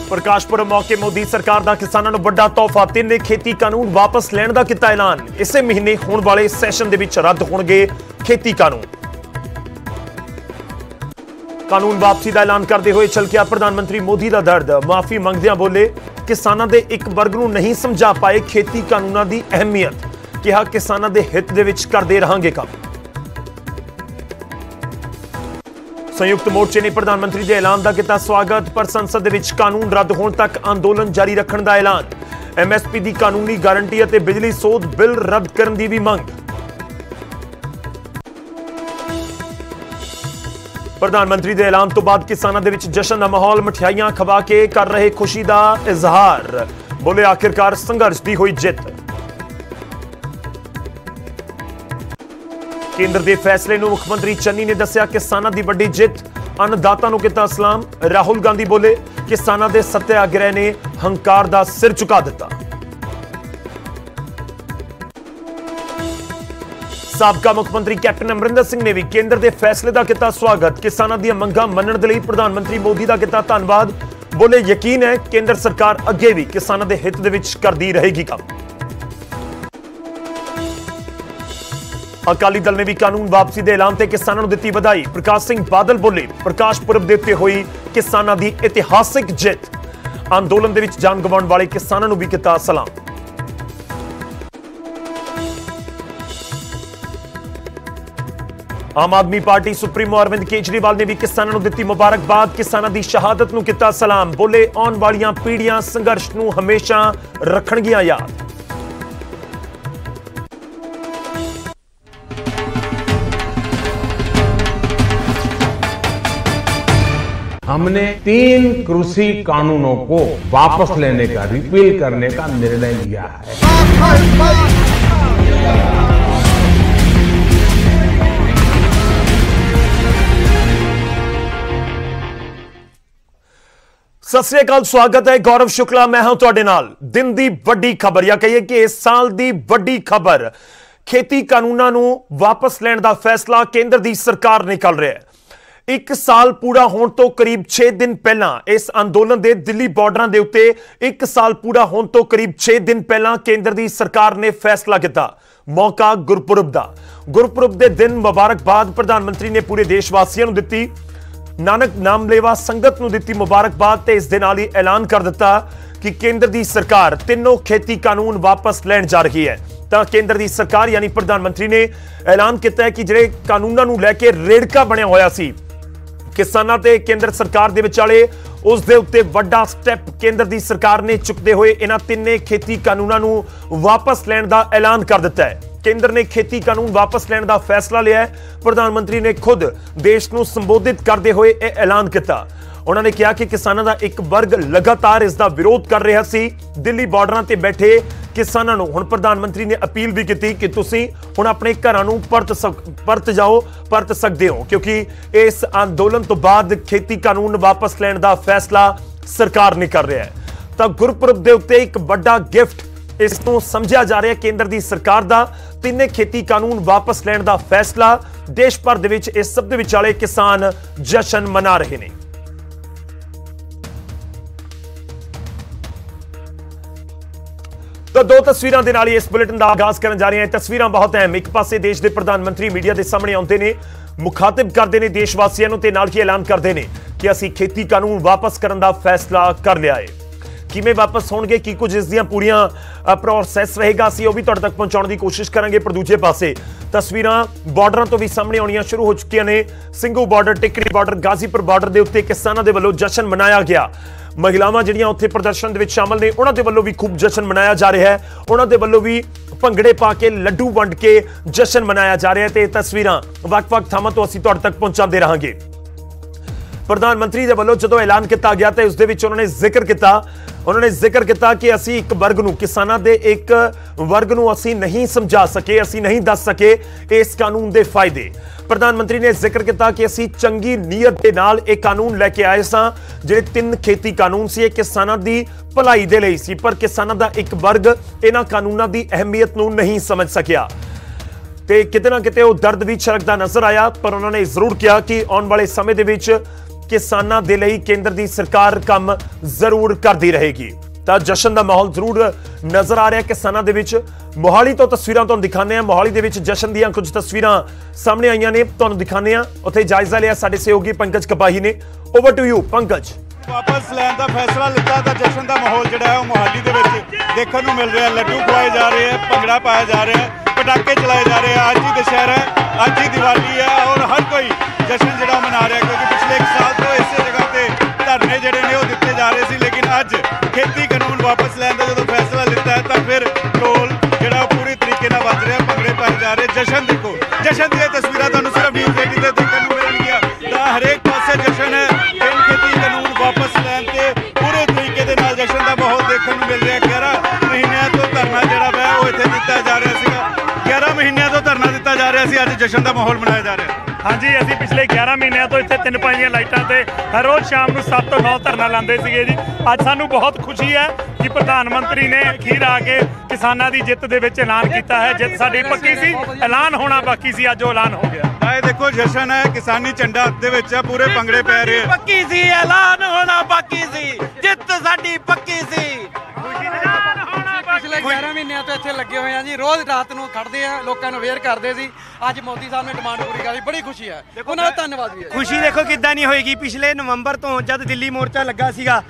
प्रकाश पुरब मौके मोदी सरकार का किसानों को बड़ा तोहफा, 3 खेती कानून वापस लैण का किया ऐलान। इसे महीने होने वाले सैशन के रद्द होणगे खेती कानून। कानून वापसी का ऐलान करते हुए छलकिया प्रधानमंत्री मोदी का दर्द, माफी मंगदियां बोले किसानों के एक वर्ग को नहीं समझा पाए खेती कानूनों की अहमियत, कहा किसानों के हित दे विच करते रहांगे काम। संयुक्त मोर्चे ने प्रधानमंत्री के ऐलान का किया स्वागत, पर संसद विच कानून रद्द होने तक आंदोलन जारी रखने का ऐलान। MSP की कानूनी गारंटी और बिजली सोध बिल रद्द करने की भी मंग। प्रधानमंत्री के ऐलान तो बाद किसानों के विच जश्न का माहौल, मठियाइयां खवा के कर रहे खुशी का इजहार, बोले आखिरकार संघर्ष की हुई जित। केंद्र के फैसले को मुख्यमंत्री चन्नी ने दसिया किसानों की बड़ी जित, अन्नदाता को किया सलाम। राहुल गांधी बोले किसानों के सत्याग्रह ने हंकार का सिर झुका दिता। साबका मुख्यमंत्री कैप्टन अमरिंदर सिंह ने भी केंद्र के फैसले का किया स्वागत, किसानों दी मंगां मनण दे लई प्रधानमंत्री मोदी का किया धन्यवाद। बोले यकीन है केंद्र सरकार अगे भी किसानों के हित दे विच करदी रहेगी काम। अकाली दल ने भी कानून वापसी के ऐलान से किसानों को दी बधाई। प्रकाश सिंह बादल बोले प्रकाश पुरब देते हुई किसानों की इतिहासिक जित, आंदोलन के विच जान गवाउण वाले किसानों को भी किया सलाम। आम आदमी पार्टी सुप्रीमो अरविंद केजरीवाल ने भी किसानों को दी मुबारकबाद, किसानों की शहादत को किया सलाम। बोले आने वाली पीढ़ियां संघर्ष को हमेशा रखणगियां याद। हमने 3 कृषि कानूनों को वापस लेने का, रिपील करने का निर्णय लिया है। सत श्री अकाल, स्वागत है, गौरव शुक्ला मैं हूं तुहाडे नाल। दिन की बड़ी खबर या कहिए कि इस साल की बड़ी खबर, खेती कानूनों को वापस लेने का फैसला केंद्र की सरकार ने कर रहा है। 1 साल पूरा होने तो करीब 6 दिन पहला इस अंदोलन के दिल्ली बॉर्डर के उत्ते 1 साल पूरा होने तो करीब 6 दिन पहला केंद्र की सरकार ने फैसला किया। मौका गुरपुरब का, गुरपुरब के दिन मुबारकबाद प्रधानमंत्री ने पूरे देशवासियों को दी। नानक नामलेवा संगत को दी मुबारकबाद ते इस दे नाल ही ऐलान कर दिता कि केंद्र की सरकार तीनों खेती कानून वापस लैण जा रही है। तो केंद्र की सरकार यानी प्रधानमंत्री ने ऐलान किया है कि जिहड़े कानूनों को लैके रेड़का बनया होया सी किसानों ते केंद्र सरकार दे विचाले, उस दे उत्ते वड्डा स्टैप केंद्र की सरकार ने चुकते हुए इन्हां तिन्ने खेती कानूनों को वापस लैण का ऐलान कर दिता है। केंद्र ने खेती कानून वापस लेने का फैसला लिया है। प्रधानमंत्री ने खुद देश को संबोधित करते हुए यह ऐलान किया। उन्होंने कहा कि किसानों का एक वर्ग लगातार इसका विरोध कर रहा सी। दिल्ली बॉर्डर से बैठे किसानों को हुण प्रधानमंत्री ने अपील भी की कि तुसीं हुण अपने घरां नूं परत सकते हो, क्योंकि इस आंदोलन तो बाद खेती कानून वापस लेने का फैसला सरकार ने कर रहा है। तो गुरपुरब के उत्ते एक बड़ा गिफ्ट इसको समझा जा रहा है केंद्र की सरकार का। 3 खेती कानून वापस लेने का फैसला, देश भर दे विच इस सब दे विचाले किसान जश्न मना रहे हैं। तो 2 तस्वीरों के नाल इस बुलेटिन का आगाज करने जा रहे हैं। तस्वीरें बहुत अहम, एक पासे देश के प्रधानमंत्री मीडिया के सामने आते हैं, मुखातिब करते हैं देशवासियों को, नाल ही ऐलान करते हैं कि असीं खेती कानून वापस करने का फैसला कर लिया है। किमें वापस होणगे, की कुछ इसदियां पूरियां प्रोसैस रहेगा, असीं ओह भी तुहाडे तक पहुंचाउण दी कोशिश करांगे। पर दूजे पासे तस्वीरां बॉर्डरां तो भी सामने आउणियां शुरू हो चुकियां ने। सिंघू बॉर्डर, टिकरी बॉर्डर, गाजीपुर बॉर्डर के उत्ते किसानों के वल्लों जश्न मनाया गया। महिलावां जिहड़ियां उत्थे प्रदर्शन दे विच शामिल ने, उन्हां दे वल्लों भी खूब जश्न मनाया जा रहा है। उन्हां दे वल्लों भी भंगड़े पा के लड्डू वंड के जश्न मनाया जा रहा है। ते तस्वीरां वख-वख थावां तो असीं तुहाडे तक पहुंचाते रहांगे। प्रधानमंत्री दे वल्लों जदों ऐलान किया गया तो उसदे विच उन्होंने जिक्र किया कि असीं एक वर्ग नूं, किसानां दे एक वर्ग नूं असीं नहीं समझा सके, असीं नहीं दस सके इस कानून दे फायदे। प्रधानमंत्री ने जिक्र किया कि असीं चंगी नीयत दे नाल एक कानून लैके आए सां। जिहड़े 3 खेती कानून सी किसानां दी भलाई दे लई सी, पर किसानां दा एक वर्ग इन्हां कानूनां दी अहमियत नूं नहीं समझ सकिया। ते किते ना किते वो दर्द भी छलकदा नजर आया। पर उन्होंने जरूर कहा कि आने वाले समय दे विच किसानां दे लई केंद्र दी सरकार काम जरूर करदी रहेगी। ਤਾਂ ਜਸ਼ਨ ਦਾ ਮਾਹੌਲ ਜ਼ਰੂਰ ਨਜ਼ਰ ਆ ਰਿਹਾ ਕਿਸਾਨਾਂ ਦੇ ਵਿੱਚ। ਮੋਹਾਲੀ ਤੋਂ ਤਸਵੀਰਾਂ ਤੁਹਾਨੂੰ ਦਿਖਾਉਂਦੇ ਆ। ਮੋਹਾਲੀ ਦੇ ਵਿੱਚ ਜਸ਼ਨ ਦੀਆਂ ਕੁਝ ਤਸਵੀਰਾਂ ਸਾਹਮਣੇ ਆਈਆਂ ਨੇ, ਤੁਹਾਨੂੰ ਦਿਖਾਉਂਦੇ ਆ। ਉੱਥੇ ਜਾਇਜ਼ਾ ਲਿਆ ਸਾਡੇ ਸਹਿਯੋਗੀ ਪੰਕਜ ਕਪਾਹੀ ਨੇ। Over to you Pankaj. ਵਾਪਸ ਲੈਣ ਦਾ ਫੈਸਲਾ ਲਿੱਤਾ ਤਾਂ ਜਸ਼ਨ ਦਾ ਮਾਹੌਲ ਜਿਹੜਾ ਹੈ ਉਹ ਮੋਹਾਲੀ ਦੇ ਵਿੱਚ ਦੇਖਣ ਨੂੰ ਮਿਲ ਰਿਹਾ। ਲੱਡੂ ਖਵਾਏ ਜਾ ਰਹੇ ਹੈ, ਭੰਗੜਾ ਪਾਇਆ ਜਾ ਰਿਹਾ ਹੈ, ਪਟਾਕੇ ਚਲਾਏ ਜਾ ਰਹੇ ਆ। ਅੱਜ ਹੀ ਦੁਸ਼ਹਿਰਾ ਹੈ, ਅੱਜ ਹੀ ਦੀਵਾਲੀ ਹੈ ਔਰ ਹਰ ਕੋਈ ਜਸ਼ਨ ਜਿਹੜਾ ਮਨਾ ਰਿਹਾ, ਕਿਉਂਕਿ ਪਿਛਲੇ 1 ਸਾਲ ਤੋਂ ਇਸੇ ਜਗ੍ਹਾ ਤੇ ਧਰਨੇ ਜਿਹੜੇ ਨੇ ਉਹ ਦਿੱਤੇ ਜਾ ਰਹੇ ਸੀ। ਲੇਕਿਨ ਅੱਜ ਖੇਤੀ ਕਾਨੂੰਨ ਵਾਪਸ ਲੈਣ ਦਾ ਜਦੋਂ ਫੈਸਲਾ ਲਿੱਤਾ ਹੈ ਤਾਂ ਫਿਰ ਢੋਲ ਜਿਹੜਾ ਪੂਰੀ ਤਰੀਕੇ ਨਾਲ ਵੱਜ ਰਿਹਾ, ਭੰਗੜੇ ਪਾਏ ਜਾ ਰਹੇ। ਜਸ਼ਨ ਦੇਖੋ, ਜਸ਼ਨ ਦੀਆਂ ਤਸਵੀਰਾਂ ਤੁਹਾਨੂੰ ਸਿਰਫ ਨਿਊਜ਼ 18 ਤੇ ਦੇਖਣ ਨੂੰ ਮਿਲਣਗੀਆਂ। ਤਾਂ ਹਰੇਕ ਪਾਸੇ ਜਸ਼ਨ ਹੈ। ਖੇਤੀ ਕਾਨੂੰਨ ਵਾਪਸ ਲੈਣ ਤੇ ਪੂਰੇ ਤਰੀਕੇ ਦੇ ਨਾਲ ਜਸ਼ਨ ਦਾ ਮਾਹੌਲ ਦੇਖਣ ਨੂੰ ਮਿਲ ਰਿਹਾ। 11 ਮਹੀਨਿਆਂ ਤੋਂ ਧਰਨਾ ਜਿਹੜਾ ਵਾ ਉਹ ਇੱਥੇ ਦਿੱਤਾ ਜਾ ਰਿਹਾ ਸੀਗਾ। 11 ਮਹੀਨਿਆਂ ਤੋਂ ਧਰਨਾ ਦਿੱਤਾ ਜਾ ਰਿਹਾ ਸੀ, ਅੱਜ ਜਸ਼ਨ ਦਾ ਮਾਹੌਲ ਮਨਾਇਆ ਜਾ ਰਿਹਾ। ਹਾਂਜੀ, ਅਸੀਂ ਪਿਛਲੇ 11 ਮਹੀਨਿਆਂ ਤੋਂ ਇੱਥੇ 3 ਪਾਈਆਂ ਲਾਈਟਾਂ ਤੇ ਹਰ ਰੋਜ਼ ਸ਼ਾਮ ਨੂੰ 7 ਤੋਂ 9 ਧਰਨਾ ਲਾਉਂਦੇ ਸੀਗੇ ਜੀ। ਅੱਜ ਸਾਨੂੰ ਬਹੁਤ ਖੁਸ਼ੀ ਹੈ ਕਿ ਪ੍ਰਧਾਨ ਮੰਤਰੀ ਨੇ ਅਖੀਰ ਆ ਕੇ ਕਿਸਾਨਾਂ ਦੀ ਜਿੱਤ ਦੇ ਵਿੱਚ ਐਲਾਨ ਕੀਤਾ ਹੈ। ਜਿੱਤ ਸਾਡੀ ਪੱਕੀ ਸੀ, ਐਲਾਨ ਹੋਣਾ ਬਾਕੀ ਸੀ, ਅੱਜ ਉਹ ਐਲਾਨ ਹੋ ਗਿਆ। ਇਹ ਦੇਖੋ ਜਸ਼ਨ ਹੈ, ਕਿਸਾਨੀ ਝੰਡਾ ਹੱਥ ਦੇ ਵਿੱਚ ਹੈ, ਪੂਰੇ ਭੰਗੜੇ ਪੈ ਰਹੇ। ਪੱਕੀ ਸੀ, ਐਲਾਨ ਹੋਣਾ ਬਾਕੀ ਸੀ, ਜਿੱਤ ਸਾਡੀ ਪੱਕੀ ਸੀ। ਪਿਛਲੇ 11 ਮਹੀਨਿਆਂ ਤੋਂ ਇੱਥੇ ਲੱਗੇ ਹੋਏ ਆ ਜੀ। ਰੋਜ਼ ਰਾਤ ਨੂੰ ਖੜਦੇ ਆ, ਲੋਕਾਂ ਨੂੰ ਅਵੇਅਰ ਕਰਦੇ ਸੀ। ਅੱਜ ਮੋਦੀ ਸਾਹਿਬ ਨੇ ਡਿਮਾਂਡ ਪੂਰੀ ਕਰ ਲਈ, ਬੜੀ ਖੁਸ਼ੀ ਹੈ। ਉਹਨਾਂ ਦਾ ਧੰਨਵਾਦ ਵੀ ਹੈ। ਖੁਸ਼ੀ ਦੇਖੋ ਕਿੱਦਾਂ ਨਹੀਂ ਹੋਏਗੀ। ਪਿਛਲੇ ਨਵੰਬਰ ਤੋਂ ਜਦ ਦਿੱਲੀ ਮੋਰਚਾ ਲੱਗਾ ਸੀਗਾ,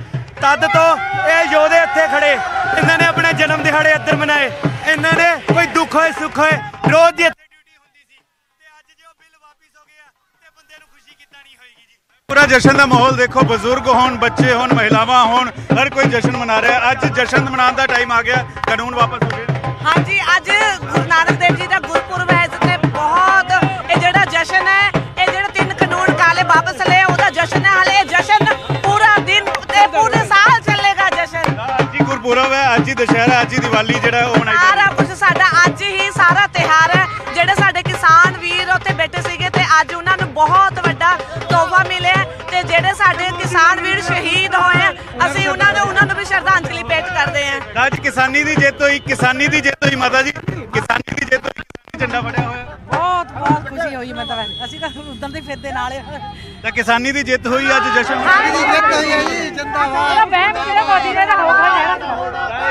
ਤਦ ਤੋਂ ਇਹ ਯੋਧੇ ਇੱਥੇ ਖੜੇ। ਇਹਨਾਂ ਨੇ ਆਪਣੇ ਜਨਮ ਦਿਹਾੜੇ ਇੱਧਰ ਮਨਾਏ। ਇਹਨਾਂ ਨੇ ਕੋਈ ਦੁੱਖ ਹੋਏ ਸੁੱਖ ਹੋਏ ਰੋਜ਼ ਦੀ ਇੱਥੇ ਡਿਊਟੀ ਹੁੰਦੀ ਸੀ। ਤੇ ਅੱਜ ਜੇ ਉਹ ਬਿੱਲ ਵਾਪਸ ਹੋ ਗਿਆ ਤੇ ਬੰਦੇ ਨੂੰ ਖੁਸ਼ੀ ਕਿੱਦਾਂ ਨਹੀਂ ਹੋਏਗੀ ਜੀ। ਪੂਰਾ ਜਸ਼ਨ ਦਾ ਮਾਹੌਲ ਦੇਖੋ, ਬਜ਼ੁਰਗ ਹੋਣ, ਬੱਚੇ ਹੋਣ, ਮਹਿਲਾਵਾਂ ਹੋਣ, ਹਰ ਕੋਈ ਜਸ਼ਨ ਮਨਾ ਰਿਹਾ। ਅੱਜ ਜਸ਼ਨ ਮਨਾਉਣ ਦਾ ਟਾਈਮ ਆ ਗਿਆ, ਕਾਨੂੰਨ ਵਾਪਸ ਹੋ ਗਏ। ਹਾਂਜੀ, ਅੱਜ ਗੁਰੂ ਨਾਨਕ ਦੇਵ ਜੀ ਦਾ ਗੁਰਪੁਰਬ ਹੈ ਤੇ ਬਹੁਤ ਇਹ ਜਿਹੜਾ ਜਸ਼ਨ ਹੈ, ਇਹ ਜਿਹੜੇ 3 ਕਾਨੂੰਨ ਕਾਲੇ ਵਾਪਸ ਲਏ ਉਹਦਾ ਜਸ਼ਨ ਹੈ। ਹਾਲੇ ਜਸ਼ਨ ਪੂਰਾ ਦਿਨ ਤੇ ਪੂਰੇ ਸਾਲ ਚੱਲੇਗਾ ਜਸ਼ਨ। ਅੱਜ ਹੀ ਗੁਰਪੁਰਬ ਹੈ, ਅੱਜ ਹੀ ਦੁਸ਼ਹਿਰਾ, ਅੱਜ ਹੀ ਦੀਵਾਲੀ ਜਿਹੜਾ ਉਹ ਮਨਾਈ ਸਾਰਾ ਕੁਝ ਸਾਡਾ ਅੱਜ ਹੀ ਸਾਰਾ ਤਿਉਹਾਰ ਹੈ। ਜਿਹੜੇ ਸਾਡੇ ਕਿਸਾਨ ਵੀਰ ਉੱਥੇ ਬੈਠੇ ਸੀਗੇ ਤੇ ਅੱਜ ਉਹਨਾਂ ਨੂੰ ਬਹੁਤ ਵੱਡਾ ਤੋਹਫਾ ਮਿਲਿਆ। ਤੇ ਜਿਹੜੇ ਸਾਡੇ ਕਿਸਾਨ ਵੀਰ ਸ਼ਹੀਦ ਹੋਏ ਆ, ਅਸੀਂ ਉਹਨਾਂ ਨੂੰ ਵੀ ਸ਼ਰਧਾਂਜਲੀ ਭੇਟ ਕਰਦੇ ਹਾਂ। ਅੱਜ ਕਿਸਾਨੀ ਦੀ ਜਿੱਤ ਹੋਈ, ਕਿਸਾਨੀ ਦੀ ਜਿੱਤ ਹੋਈ ਮਾਤਾ ਜੀ, ਕਿਸਾਨੀ ਦੀ ਜਿੱਤ ਹੋਈ, ਝੰਡਾ ਫੜਿਆ ਹੋਇਆ। ਬਹੁਤ ਖੁਸ਼ੀ ਹੋਈ। ਮਤਲਬ ਅਸੀਂ ਤਾਂ ਉਦੋਂ ਦੇ ਫਿਰਦੇ ਨਾਲ ਤਾਂ ਕਿਸਾਨੀ ਦੀ ਜਿੱਤ ਹੋਈ, ਅੱਜ ਜਸ਼ਨ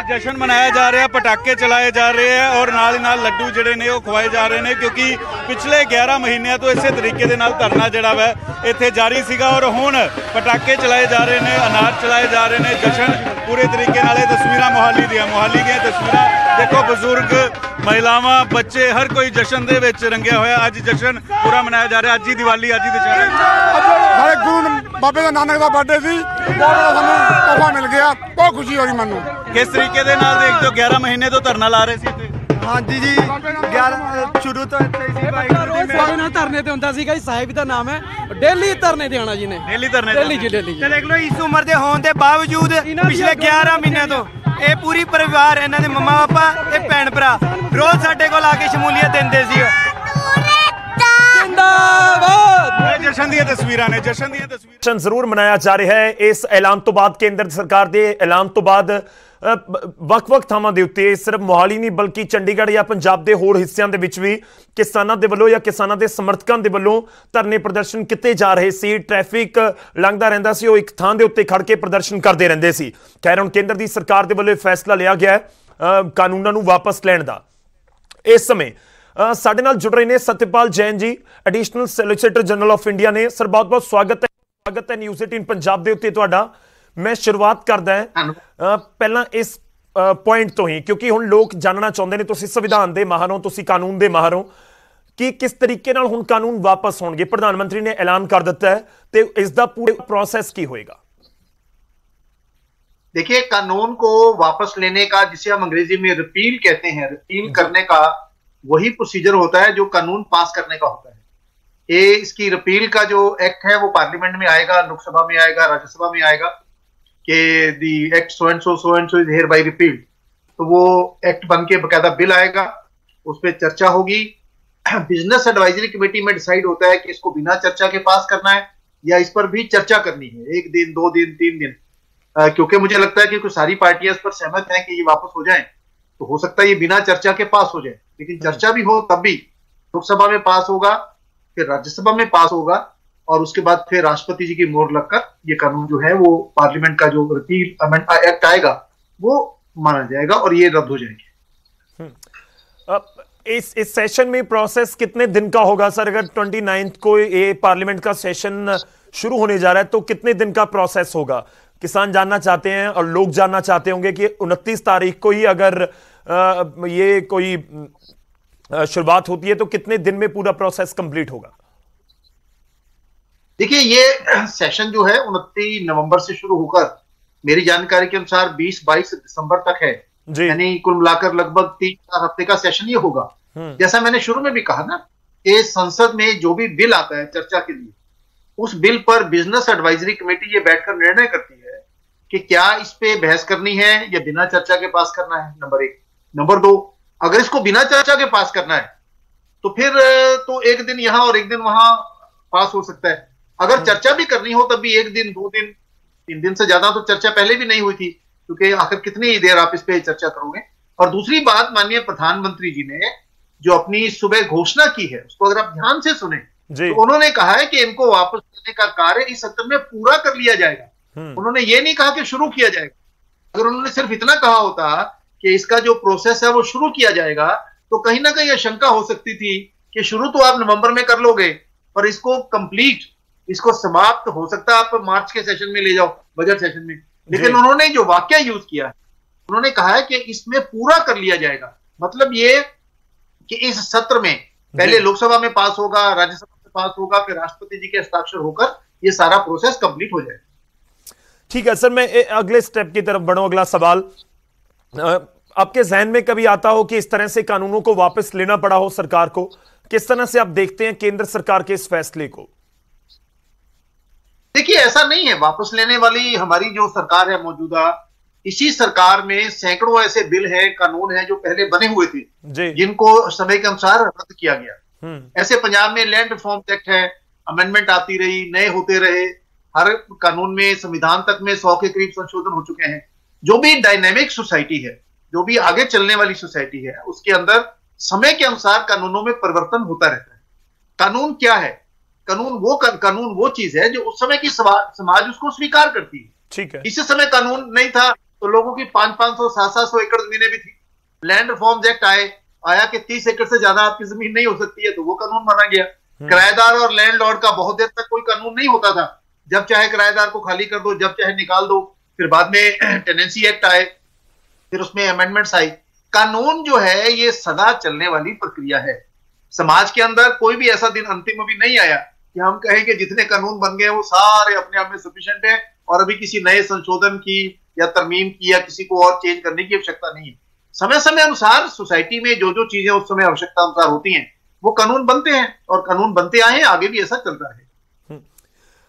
ਜਸ਼ਨ ਮਨਾਇਆ ਜਾ ਰਿਹਾ, ਪਟਾਕੇ ਚਲਾਏ ਜਾ ਰਹੇ ਆ ਔਰ ਨਾਲ ਹੀ ਨਾਲ ਲੱਡੂ ਜਿਹੜੇ ਨੇ ਉਹ ਖਵਾਏ ਜਾ ਰਹੇ ਨੇ। ਕਿਉਂਕਿ ਪਿਛਲੇ 11 ਮਹੀਨਿਆਂ ਤੋਂ ਇਸੇ ਤਰੀਕੇ ਦੇ ਨਾਲ ਧਰਨਾ ਜਿਹੜਾ ਵਾ ਇੱਥੇ ਜਾਰੀ ਸੀਗਾ ਔਰ ਹੁਣ ਪਟਾਕੇ ਚਲਾਏ ਜਾ ਰਹੇ ਨੇ, ਅਨਾਰ ਚਲਾਏ ਜਾ ਰਹੇ ਨੇ। ਜਸ਼ਨ ਪੂਰੇ ਤਰੀਕੇ ਨਾਲ। ਇਹ ਤਸਵੀਰਾਂ ਮੋਹਾਲੀ ਦੀਆਂ ਤਸਵੀਰਾਂ ਦੇਖੋ, ਬਜ਼ੁਰਗ, ਮਹਿਲਾਵਾਂ, ਬੱਚੇ, ਹਰ ਕੋਈ ਜਸ਼ਨ ਦੇ ਵਿੱਚ ਰੰਗਿਆ ਹੋਇਆ। ਅੱਜ ਜਸ਼ਨ ਪੂਰਾ ਮਨਾਇਆ ਜਾ ਰਿਹਾ। ਅੱਜ ਹੀ ਦੀਵਾਲੀ, ਅੱਜ ਹੀ ਦੁਸ਼ਹਿਰਾ। ਸਾਡੇ ਗੁਰੂ ਬਾਬੇ ਦਾ ਨਾਨਕ ਦਾ ਬਰਥਡੇ ਸੀ, ਬਹੁਤ ਸਾਨੂੰ ਤੋਹਫਾ ਮਿਲ ਗਿਆ, ਬਹੁਤ ਖੁਸ਼ੀ ਹੋਈ ਮੈਨੂੰ। ਕਿਸ ਤਰੀਕੇ ਦੇ ਨਾਲ ਦੇਖਦੇ ਹੋ 11 ਮਹੀਨੇ ਤੋਂ ਧਰਨਾ ਲਾ ਰਹੇ ਸੀ ਇੱਥੇ? ਹਾਂਜੀ ਜੀ, 11 ਸ਼ੁਰੂ ਤੋਂ ਇੱਥੇ ਸੀ ਬਾਈ ਸਾਡੇ ਨਾਲ ਧਰਨੇ ਤੇ ਹੁੰਦਾ ਸੀਗਾ ਜੀ। ਸਾਹਿਬ ਦਾ ਨਾਮ ਹੈ, ਡੇਲੀ ਧਰਨੇ ਤੇ ਆਣਾ ਜੀ ਨੇ। ਡੇਲੀ ਧਰਨੇ ਡੇਲੀ ਜੀ। ਤੇ ਦੇਖ ਲਓ ਇਸ ਉਮਰ ਦੇ ਹੋਣ ਦੇ ਬਾਵਜੂਦ ਪਿਛਲੇ 11 ਮਹੀਨਿਆਂ ਤੋਂ ਇਹ ਪੂਰੀ ਪਰਿਵਾਰ, ਇਹਨਾਂ ਦੇ ਮੰਮਾ ਪਾਪਾ ਤੇ ਭੈਣ ਭਰਾ ਰੋਜ਼ ਸਾਡੇ ਕੋਲ ਆ ਕੇ ਸ਼ਮੂਲੀਅਤ ਦਿੰਦੇ ਸੀ। ਜਿੰਦਾਬਾਦ। ਜਸ਼ਨ ਦੀਆਂ ਤਸਵੀਰਾਂ ਨੇ, ਜਸ਼ਨ ਦੀਆਂ ਤਸਵੀਰਾਂ। ਜਸ਼ਨ ਜ਼ਰੂਰ ਮਨਾਇਆ ਜਾ ਰਿਹਾ ਹੈ। ਇਸ ਐਲਾਨ ਤੋਂ ਬਾਅਦ, ਕੇਂਦਰ ਸਰਕਾਰ ਦੇ ਐਲਾਨ ਤੋਂ ਬਾਅਦ ਵੱਖ-ਵੱਖ ਥਾਵਾਂ ਦੇ ਉੱਤੇ ਸਿਰਫ ਮੋਹਾਲੀ ਨਹੀਂ ਬਲਕਿ ਚੰਡੀਗੜ੍ਹ ਜਾਂ ਪੰਜਾਬ ਦੇ ਹੋਰ ਹਿੱਸਿਆਂ ਦੇ ਵਿੱਚ ਵੀ ਕਿਸਾਨਾਂ ਦੇ ਵੱਲੋਂ ਜਾਂ ਕਿਸਾਨਾਂ ਦੇ ਸਮਰਥਕਾਂ ਦੇ ਵੱਲੋਂ ਧਰਨੇ ਪ੍ਰਦਰਸ਼ਨ ਕੀਤੇ ਜਾ ਰਹੇ ਸੀ। ਟ੍ਰੈਫਿਕ ਲੰਘਦਾ ਰਹਿੰਦਾ ਸੀ, ਉਹ ਇੱਕ ਥਾਂ ਦੇ ਉੱਤੇ ਖੜ ਕੇ ਪ੍ਰਦਰਸ਼ਨ ਕਰਦੇ ਰਹਿੰਦੇ ਸੀ। ਖੈਰ ਹੁਣ ਕੇਂਦਰ ਦੀ ਸਰਕਾਰ ਦੇ ਵੱਲੋਂ ਫੈਸਲਾ ਲਿਆ ਗਿਆ ਹੈ ਕਾਨੂੰਨਾਂ ਨੂੰ ਵਾਪਸ ਲੈਣ ਦਾ। ਇਸ ਸਮੇਂ ਸਾਡੇ ਨਾਲ ਜੁੜ ਰਹੇ ਨੇ ਸਤਿਪਾਲ ਜੈਨ ਜੀ, additional solicitor general of India ਨੇ। ਸਰ ਬਹੁਤ-ਬਹੁਤ ਸਵਾਗਤ ਹੈ ਨਿਊਜ਼ 18 ਪੰਜਾਬ ਦੇ ਉੱਤੇ ਤੁਹਾਡਾ। ਮੈਂ ਸ਼ੁਰੂਆਤ ਕਰਦਾ ਹਾਂ ਪਹਿਲਾਂ ਇਸ ਪੁਆਇੰਟ ਤੋਂ ਹੀ, ਕਿਉਂਕਿ ਹੁਣ ਲੋਕ ਜਾਣਨਾ ਚਾਹੁੰਦੇ ਨੇ, ਤੁਸੀਂ ਸੰਵਿਧਾਨ ਦੇ ਮਾਹਰ ਹੋ, ਤੁਸੀਂ ਕਾਨੂੰਨ ਦੇ ਮਾਹਰ ਹੋ, ਕਿ ਕਿਸ ਤਰੀਕੇ ਨਾਲ ਹੁਣ ਕਾਨੂੰਨ ਵਾਪਸ ਹੋਣਗੇ। ਪ੍ਰਧਾਨ ਮੰਤਰੀ ਨੇ ਐਲਾਨ ਕਰ ਦਿੱਤਾ ਹੈ ਤੇ ਇਸ ਦਾ ਪੂਰਾ प्रोसेस ਕੀ ਹੋਏਗਾ? देखिए, कानून को वापस लेने का, जिसे हम अंग्रेजी में रिपील कहते हैं, रिपील करने का वही प्रोसीजर होता है जो कानून पास करने का होता है। ये इसकी रिपील का जो एक्ट है वो पार्लियामेंट में आएगा, लोकसभा में आएगा, राज्यसभा में आएगा कि the act so and so is here bye repealed. तो वो एक्ट बन के बकायदा बिल आएगा, उस पर चर्चा होगी। बिजनेस एडवाइजरी कमेटी में डिसाइड होता है कि इसको बिना चर्चा के पास करना है या इस पर भी चर्चा करनी है, 1 दिन 2 दिन 3 दिन। क्योंकि मुझे लगता है कि कुछ सारी पार्टियां इस पर सहमत हैं कि ये वापस हो जाए, तो हो सकता है ये बिना चर्चा के पास हो जाए। लेकिन चर्चा भी हो तब भी लोकसभा में पास होगा, फिर राज्यसभा में पास होगा और उसके बाद फिर राष्ट्रपति जी की मोहर लगकर ये कानून जो है वो पार्लियामेंट का जो रिपील अमेंडमेंट एक्ट आएगा वो माना जाएगा और ये रद्द हो जाएगी। इस सेशन में प्रोसेस कितने दिन का होगा सर? अगर 29 को ये पार्लियामेंट का सेशन शुरू होने जा रहा है तो कितने दिन का प्रोसेस होगा? किसान जानना चाहते हैं और लोग जानना चाहते होंगे कि 29 तारीख को ही अगर ये कोई शुरुआत होती है तो कितने दिन में पूरा प्रोसेस कंप्लीट होगा? देखिए, ये सेशन जो है 29 नवंबर से शुरू होकर मेरी जानकारी के अनुसार 20-22 दिसंबर तक है, यानी कुल मिलाकर लगभग 3-4 हफ्ते का सेशन ये होगा। जैसा मैंने शुरू में भी कहा ना कि संसद में जो भी बिल आता है चर्चा के लिए, उस बिल पर बिजनेस एडवाइजरी कमेटी ये बैठकर निर्णय करती है कि क्या इस पे बहस करनी है या बिना चर्चा के पास करना है, नंबर 1। नंबर 2, अगर इसको बिना चर्चा के पास करना है तो फिर तो एक दिन यहां और एक दिन वहां पास हो सकता है। अगर चर्चा भी करनी हो तब भी 1 दिन, 2 दिन, 3 दिन से ज्यादा तो चर्चा पहले भी नहीं हुई थी, क्योंकि आखिर कितनी देर आप इस पे चर्चा करोगे। और दूसरी बात, माननीय प्रधानमंत्री जी ने जो अपनी सुबह घोषणा की है उसको अगर आप ध्यान से सुने तो उन्होंने कहा है कि इनको वापस लेने का कार्य इस सत्र में पूरा कर लिया जाएगा। उन्होंने ये नहीं कहा कि शुरू किया जाएगा। अगर उन्होंने सिर्फ इतना कहा होता कि इसका जो प्रोसेस है वो शुरू किया जाएगा तो कहीं ना कहीं शंका हो सकती थी कि शुरू तो आप नवंबर में कर लोगे पर इसको कंप्लीट, इसको समाप्त हो सकता है आप मार्च के सेशन में ले जाओ, बजट सेशन में। लेकिन उन्होंने जो वाक्य यूज किया है, उन्होंने कहा है कि इसमें पूरा कर लिया जाएगा। मतलब ये कि इस सत्र में पहले लोकसभा में पास होगा, राज्यसभा में पास होगा, फिर राष्ट्रपति जी के हस्ताक्षर होकर ये सारा प्रोसेस कंप्लीट हो जाएगा। ठीक है सर, मैं अगले स्टेप की तरफ बढ़ूं। अगला सवाल, आपके जहन में कभी आता हो कि इस तरह से कानूनों को वापस लेना पड़ा हो सरकार को? किस तरह से आप देखते हैं केंद्र सरकार के इस फैसले को? देखिए, ऐसा नहीं है। वापस लेने वाली हमारी जो सरकार है मौजूदा, इसी सरकार में सैकड़ों ऐसे बिल हैं, कानून हैं जो पहले बने हुए थे जिनको समय के अनुसार रद्द किया गया। ऐसे पंजाब में लैंड रिफॉर्म एक्ट है, अमेंडमेंट आती रही, नए होते रहे, हर कानून में संविधान तक में 100 के करीब संशोधन हो चुके हैं। जो भी डायनेमिक सोसाइटी है, जो भी आगे चलने वाली सोसाइटी है, उसके अंदर समय के अनुसार कानूनों में परिवर्तन होता रहता है। कानून क्या है? कानून वो चीज है जो उस समय की समाज उसको स्वीकार करती है। ठीक है। इसी समय कानून नहीं था तो लोगों की 500-500, 700 एकड़ जमीनें भी थी। लैंड रिफॉर्म्स एक्ट आया कि 30 एकड़ से ज्यादा आपकी जमीन नहीं हो सकती है, तो वो कानून बना गया। किराएदार और लैंडलॉर्ड का बहुत देर तक कोई कानून नहीं होता था। जब चाहे किराएदार को खाली कर दो, जब चाहे निकाल दो। फिर बाद में टेनेंसी एक्ट आए, फिर उसमें अमेंडमेंट्स आई। कानून जो है ये सदा चलने वाली प्रक्रिया है। समाज के अंदर कोई भी ऐसा दिन अंतिम अभी नहीं आया कि हम कहें कि जितने कानून बन गए वो सारे अपने आप में सफिशिएंट है और अभी किसी नए संशोधन की या तरमीम की या किसी को और चेंज करने की आवश्यकता नहीं है। समय समय अनुसार सोसाइटी में जो जो चीजें उस समय आवश्यकता अनुसार होती हैं वो कानून बनते हैं और कानून बनते आए हैं, आगे भी ऐसा चलता है।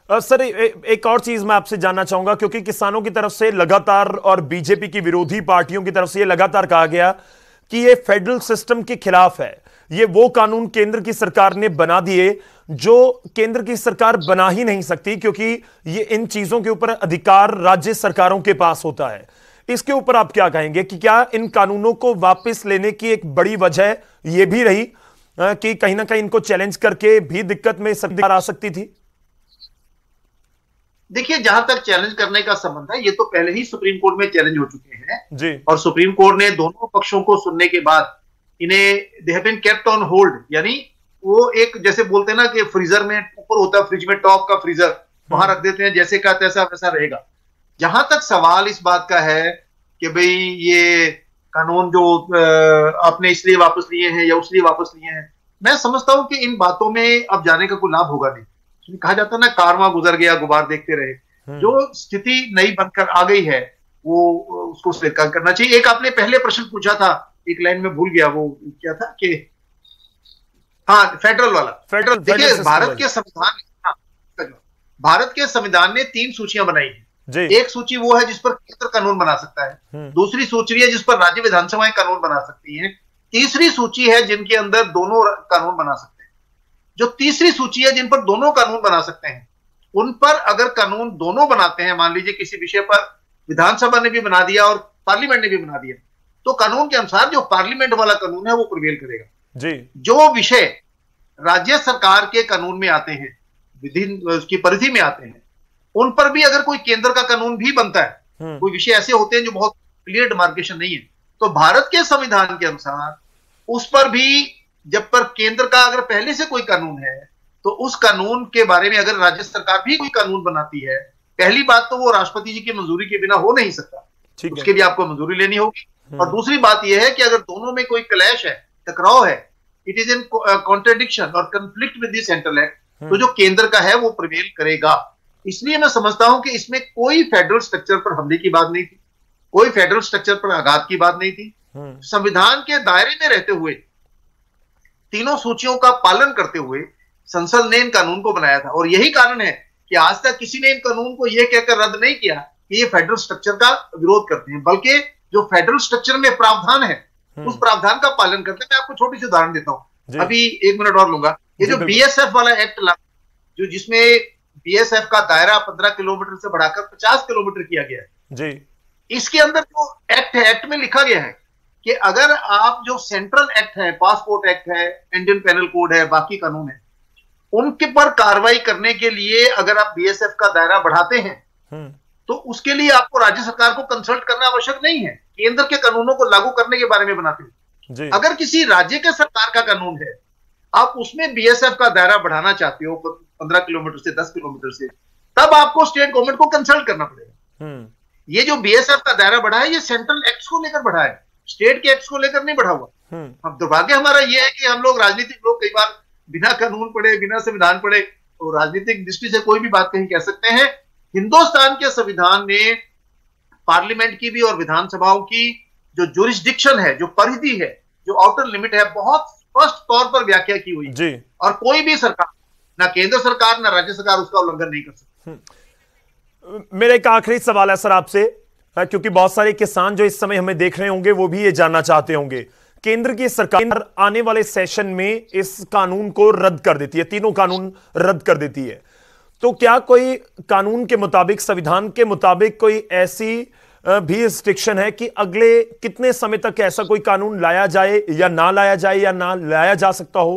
सर, एक और चीज मैं आपसे जानना चाहूंगा, क्योंकि किसानों की तरफ से लगातार और बीजेपी की विरोधी पार्टियों की तरफ से ये लगातार कहा गया कि ये फेडरल सिस्टम के खिलाफ है। ये वो कानून केंद्र की सरकार ने बना दिए जो केंद्र की सरकार बना ही नहीं सकती, क्योंकि ये इन चीजों के ऊपर अधिकार राज्य सरकारों के पास होता है। इसके ऊपर आप क्या कहेंगे कि क्या इन कानूनों को वापस लेने की एक बड़ी वजह यह भी रही कि कहीं ना कहीं इनको चैलेंज करके भी दिक्कत में सरकार आ सकती थी? देखिए, जहां तक चैलेंज करने का संबंध है, ये तो पहले ही सुप्रीम कोर्ट में चैलेंज हो चुके हैं जी। और सुप्रीम कोर्ट ने दोनों पक्षों को सुनने के बाद इन्हें they have been kept on hold, यानी वो एक जैसे बोलते हैं ना कि फ्रीजर में ऊपर होता है, फ्रिज में टॉप का फ्रीजर, वहां रख देते हैं, जैसे का तैसा वैसा रहेगा। जहां तक सवाल इस बात का है कि भाई ये कानून जो आपने इसलिए वापस लिए हैं या उसलिए वापस लिए हैं, मैं समझता हूं कि इन बातों में अब जाने का कोई लाभ होगा नहीं। कहा जाता है ना, कारवां गुजर गया गुबार देखते रहे। जो स्थिति नई बनकर आ गई है वो उसको स्वीकार करना चाहिए। एक आपने पहले प्रश्न पूछा था, एक लाइन में भूल गया, वो क्या था कि हाँ, फेडरल वाला। देखिए, भारत के संविधान ने 3 सूचियां बनाई हैं। एक सूची वो है जिस पर केंद्र कानून बना सकता है, दूसरी सूची है जिस पर राज्य विधानसभाएं कानून बना सकती हैं, तीसरी सूची है जिनके अंदर दोनों कानून बना सकते हैं। जो तीसरी सूची है जिन पर दोनों कानून बना सकते हैं, उन पर अगर कानून दोनों बनाते हैं, मान लीजिए किसी विषय पर विधानसभा ने भी बना दिया और पार्लियामेंट ने भी बना दिया, तो कानून के अनुसार जो पार्लियामेंट वाला कानून है वो प्रिवेल करेगा जी। जो विषय राज्य सरकार के कानून में आते हैं, विधि उसकी परिधि में आते हैं, उन पर भी अगर कोई केंद्र का कानून भी बनता है, कोई विषय ऐसे होते हैं जो बहुत क्लियर डिमार्केशन नहीं है, तो भारत के संविधान के अनुसार उस पर भी जब पर केंद्र का अगर पहले से कोई कानून है तो उस कानून के बारे में अगर राज्य सरकार भी कोई कानून बनाती है, पहली बात तो वो राष्ट्रपति जी की मंजूरी के बिना हो नहीं सकता, उसके लिए आपको मंजूरी लेनी होगी। और दूसरी बात यह है कि अगर दोनों में कोई क्लैश है, टकराव है, इट इज इन कॉन्ट्रडिक्शन और conflict with the central act, तो जो केंद्र का है वो प्रिवेल करेगा। इसलिए मैं समझता हूं कि इसमें कोई फेडरल स्ट्रक्चर पर हमले की बात नहीं थी, कोई फेडरल स्ट्रक्चर पर आघात की बात नहीं थी। संविधान के दायरे में रहते हुए, तीनों सूचियों का पालन करते हुए संसद ने इन कानून को बनाया था, और यही कारण है कि आज तक किसी ने इन कानून को यह कहकर रद्द नहीं किया कि ये फेडरल स्ट्रक्चर का विरोध करते हैं, बल्कि जो फेडरल स्ट्रक्चर में प्रावधान है उस प्रावधान का पालन करते हैं। मैं आपको छोटी सी उदाहरण देता हूं, अभी 1 मिनट और लूंगा। ये जो बीएसएफ वाला एक्ट जो जिसमें बीएसएफ का दायरा 15 किलोमीटर से बढ़ाकर 50 किलोमीटर किया गया है जी, इसके अंदर जो एक्ट है, एक्ट में लिखा गया है कि अगर आप जो सेंट्रल एक्ट है, पासपोर्ट एक्ट है, इंडियन पेनल कोड है, बाकी कानून है, उनके पर कार्रवाई करने के लिए अगर आप बीएसएफ का दायरा बढ़ाते हैं तो उसके लिए आपको राज्य सरकार को कंसल्ट करना आवश्यक नहीं है, केंद्र के कानूनों को लागू करने के बारे में बनाते हैं। अगर किसी राज्य के सरकार का कानून है, आप उसमें बीएसएफ का दायरा बढ़ाना चाहते हो 15 किलोमीटर से 10 किलोमीटर से, तब आपको स्टेट गवर्नमेंट को कंसल्ट करना पड़ेगा। ये जो बीएसएफ का दायरा बढ़ा है, ये सेंट्रल एक्ट्स को लेकर बढ़ा है, स्टेट के एक्ट्स को लेकर नहीं बढ़ा हुआ। अब दुर्भाग्य हमारा यह है कि हम लोग राजनीतिक लोग कई बार बिना कानून पढ़े, बिना संविधान पढ़े, तो राजनीतिक दृष्टि से कोई भी बात कहीं कह सकते हैं। हिंदुस्तान के संविधान ने पार्लियामेंट की भी और विधानसभाओं की जो जुरिस्डिक्शन है, जो परिधि है, जो आउटर लिमिट है, बहुत स्पष्ट तौर पर व्याख्या की हुई जी। और कोई भी सरकार, ना केंद्र सरकार ना राज्य सरकार, उसका उल्लंघन नहीं कर सकती। मेरा एक आखिरी सवाल है सर आपसे, क्योंकि बहुत सारे किसान जो इस समय हमें देख रहे होंगे वो भी ये जानना चाहते होंगे, केंद्र की सरकार आने वाले सेशन में इस कानून को रद्द कर देती है, तीनों कानून रद्द कर देती है, तो क्या कोई कानून के मुताबिक, संविधान के मुताबिक कोई ऐसी भी रिस्ट्रिक्शन है कि अगले कितने समय तक ऐसा कोई कानून लाया जाए या ना लाया जाए, या ना लाया जा सकता हो,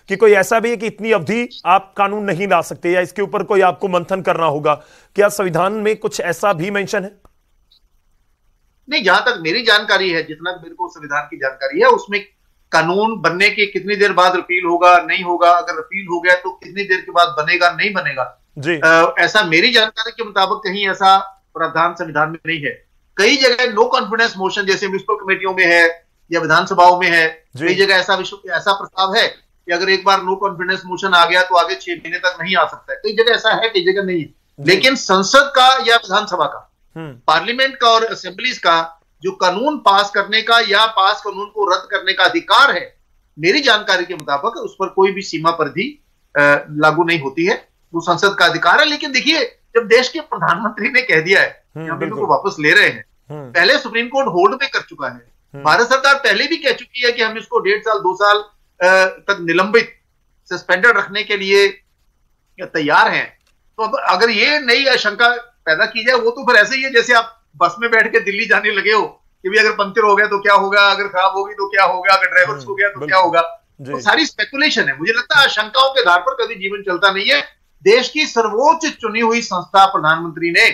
कि कोई ऐसा भी है कि इतनी अवधि आप कानून नहीं ला सकते, या इसके ऊपर कोई आपको मंथन करना होगा? क्या संविधान में कुछ ऐसा भी मेंशन है? नहीं, जहां तक मेरी जानकारी है, जितना मेरे को संविधान की जानकारी है, उसमें कानून बनने के कितनी देर बाद रिपील होगा, नहीं होगा, अगर रिपील हो गया तो कितनी देर के बाद बनेगा, नहीं बनेगा जी। ऐसा मेरी जानकारी के मुताबिक कहीं ऐसा प्रावधान संविधान में नहीं है। कई जगह नो कॉन्फिडेंस मोशन जैसे म्युनिसिपल कमेटियों में है या विधानसभाओं में है, कई जगह ऐसा प्रस्ताव है कि अगर एक बार नो कॉन्फिडेंस मोशन आ गया तो आगे 6 महीने तक नहीं आ सकता है। कई जगह ऐसा है, कई जगह नहीं है। लेकिन संसद का या विधानसभा का, पार्लियामेंट का और असेंबलीज का जो कानून पास करने का या पास कानून को रद्द करने का अधिकार है, मेरी जानकारी के मुताबिक उस पर कोई भी सीमा परिधि लागू नहीं होती है, वो संसद का अधिकार है। लेकिन देखिए, जब देश के प्रधानमंत्री ने कह दिया है हम बिल को वापस ले रहे हैं, पहले सुप्रीम कोर्ट होल्ड में कर चुका है, भारत सरकार पहले भी कह चुकी है कि हम इसको 1.5 साल 2 साल तक निलंबित, सस्पेंडेड रखने के लिए तैयार हैं। तो अब अगर ये नई आशंका पैदा की जाए, वो तो फिर ऐसे ही है जैसे आप बस में बैठ के दिल्ली जाने लगे हो कि भी अगर पंक्चर हो गया तो क्या होगा, अगर खराब होगी तो क्या होगा, अगर ड्राइवर हो गया तो क्या होगा। तो सारी स्पेकुलेशन है। मुझे लगता है आशंकाओं के आधार पर कभी जीवन चलता नहीं है। देश की सर्वोच्च चुनी हुई संस्था प्रधानमंत्री ने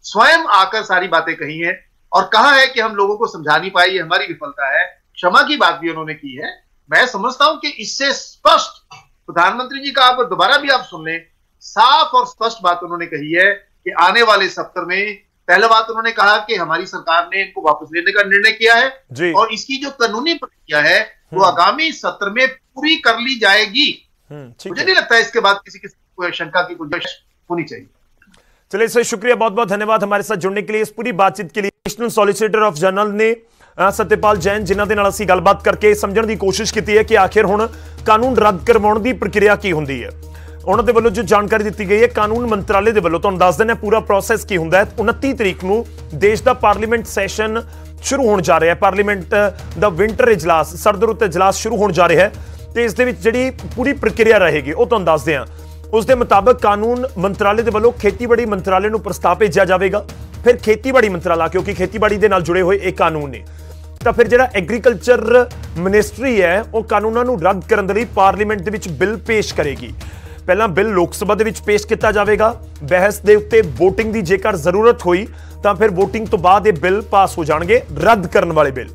स्वयं आकर सारी बातें कही हैं और कहा है कि हम लोगों को समझा नहीं पाए, ये हमारी विफलता है। क्षमा की बात भी उन्होंने की है। मैं समझता हूं कि इससे स्पष्ट, प्रधानमंत्री जी का आप दोबारा भी आप सुन लें, साफ और स्पष्ट बात उन्होंने कही है कि आने वाले सत्र में, पहले बात उन्होंने कहा कि हमारी सरकार ने इनको वापस लेने का निर्णय किया है और इसकी जो कानूनी प्रक्रिया है वो आगामी सत्र में पूरी कर ली जाएगी। मुझे नहीं लगता है इसके बाद किसी की शंका की गुंजाइश होनी चाहिए। चलिए सर, शुक्रिया, बहुत बहुत धन्यवाद हमारे साथ जुड़ने के लिए, इस पूरी बातचीत के लिए। नेशनल सॉलिसिटर ऑफ जनरल ने सत्यपाल जैन, जिन्हां दे नाल ਅਸੀਂ ਗੱਲਬਾਤ ਕਰਕੇ ਸਮਝਣ ਦੀ ਕੋਸ਼ਿਸ਼ ਕੀਤੀ ਹੈ ਕਿ ਆਖਿਰ ਹੁਣ ਕਾਨੂੰਨ ਰੱਦ ਕਰਵਾਉਣ ਦੀ ਪ੍ਰਕਿਰਿਆ ਕੀ ਹੁੰਦੀ ਹੈ। ਉਹਨਾਂ ਦੇ ਵੱਲੋਂ ਜੋ ਜਾਣਕਾਰੀ ਦਿੱਤੀ ਗਈ ਹੈ, ਕਾਨੂੰਨ ਮੰਤਰਾਲੇ ਦੇ ਵੱਲੋਂ ਤੁਹਾਨੂੰ ਦੱਸ ਦਿੰਦੇ ਹਾਂ ਪੂਰਾ ਪ੍ਰੋਸੈਸ ਕੀ ਹੁੰਦਾ ਹੈ। 29 ਤਰੀਕ ਨੂੰ ਦੇਸ਼ ਦਾ ਪਾਰਲੀਮੈਂਟ ਸੈਸ਼ਨ ਸ਼ੁਰੂ ਹੋਣ ਜਾ ਰਿਹਾ ਹੈ। ਪਾਰਲੀਮੈਂਟ ਦਾ ਵਿੰਟਰ ਇਜਲਾਸ, ਸਰਦ ਰੁੱਤ ਇਜਲਾਸ ਸ਼ੁਰੂ ਹੋਣ ਜਾ ਰਿਹਾ ਹੈ ਤੇ ਇਸ ਦੇ ਵਿੱਚ ਜਿਹੜੀ ਪੂਰੀ ਪ੍ਰਕਿਰਿਆ ਰਹੇਗੀ ਉਹ ਤੁਹਾਨੂੰ ਦੱਸਦੇ ਹਾਂ। ਉਸ ਦੇ ਮੁਤਾਬਕ ਕਾਨੂੰਨ ਮੰਤਰਾਲੇ ਦੇ ਵੱਲੋਂ ਖੇਤੀਬਾੜੀ ਮੰਤਰਾਲੇ ਨੂੰ ਪ੍ਰਸਤਾਵ ਭੇਜਿਆ ਜਾਵੇਗਾ। ਫਿਰ ਖੇਤੀਬਾੜੀ ਮੰਤਰਾਲਾ, ਕਿਉਂਕਿ ਖੇਤੀਬਾੜੀ ਦੇ ਨਾਲ ਜੁੜੇ ਹੋਏ ਇਹ ਕਾਨੂੰਨ ਨੇ, ਤਾਂ ਫਿਰ ਜਿਹੜਾ ਐਗਰੀਕਲਚਰ ਮਿਨਿਸਟਰੀ ਹੈ ਉਹ ਕਾਨੂੰਨਾਂ ਨੂੰ ਰੱਦ ਕਰਨ ਦੇ ਲਈ ਪਾਰਲੀਮੈਂਟ ਦੇ ਵਿੱਚ ਬਿੱਲ ਪੇਸ਼ ਕਰੇਗੀ। ਪਹਿਲਾਂ ਬਿੱਲ ਲੋਕ ਸਭਾ ਦੇ ਵਿੱਚ ਪੇਸ਼ ਕੀਤਾ ਜਾਵੇਗਾ, ਬਹਿਸ ਦੇ ਉੱਤੇ VOTING ਦੀ ਜੇਕਰ ਜ਼ਰੂਰਤ ਹੋਈ ਤਾਂ ਫਿਰ VOTING ਤੋਂ ਬਾਅਦ ਇਹ ਬਿੱਲ ਪਾਸ ਹੋ ਜਾਣਗੇ, ਰੱਦ ਕਰਨ ਵਾਲੇ ਬਿੱਲ,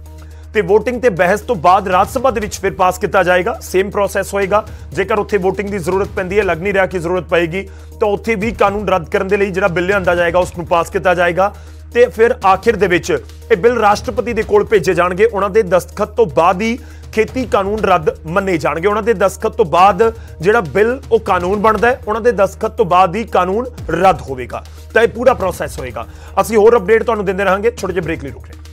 ਤੇ VOTING ਤੇ ਬਹਿਸ ਤੋਂ ਬਾਅਦ ਰਾਜ ਸਭਾ ਦੇ ਵਿੱਚ ਫਿਰ ਪਾਸ ਕੀਤਾ ਜਾਏਗਾ। ਸੇਮ ਪ੍ਰੋਸੈਸ ਹੋਏਗਾ। ਜੇਕਰ ਉੱਥੇ VOTING ਦੀ ਜ਼ਰੂਰਤ ਪੈਂਦੀ ਹੈ, ਲੱਗ ਨਹੀਂ ਰਿਹਾ ਕਿ ਜ਼ਰੂਰਤ ਪਏਗੀ, ਤਾਂ ਉੱਥੇ ਵੀ ਕਾਨੂੰਨ ਰੱਦ ਕਰਨ ਦੇ ਲਈ ਜਿਹੜਾ ਬਿੱਲ ਲਿਆਂਦਾ ਜਾਏਗਾ ਉਸ ਨੂੰ ਪਾਸ ਕੀਤਾ ਜਾਏਗਾ ਤੇ ਫਿਰ ਆਖਿਰ ਦੇ ਵਿੱਚ ਇਹ ਬਿੱਲ ਰਾਸ਼ਟਰਪਤੀ ਦੇ ਕੋਲ ਭੇਜੇ ਜਾਣਗੇ। ਉਹਨਾਂ ਦੇ ਦਸਤਖਤ ਤੋਂ ਬਾਅਦ ਹੀ ਖੇਤੀ ਕਾਨੂੰਨ ਰੱਦ ਮੰਨੇ ਜਾਣਗੇ। ਉਹਨਾਂ ਦੇ ਦਸਤਖਤ ਤੋਂ ਬਾਅਦ ਜਿਹੜਾ ਬਿੱਲ ਉਹ ਕਾਨੂੰਨ ਬਣਦਾ ਹੈ, ਉਹਨਾਂ ਦੇ ਦਸਤਖਤ ਤੋਂ ਬਾਅਦ ਹੀ ਕਾਨੂੰਨ ਰੱਦ ਹੋਵੇਗਾ। ਤਾਂ ਇਹ ਪੂਰਾ ਪ੍ਰੋਸੈਸ ਹੋਏਗਾ। ਅਸੀਂ ਹੋਰ ਅਪਡੇਟ ਤੁਹਾਨੂੰ ਦਿੰਦੇ ਰਹਾਂਗੇ। ਛੋਟੇ ਜਿਹੇ ਬ੍ਰੇਕ ਲਈ ਰੁਕ ਰਹੇ ਹਾਂ।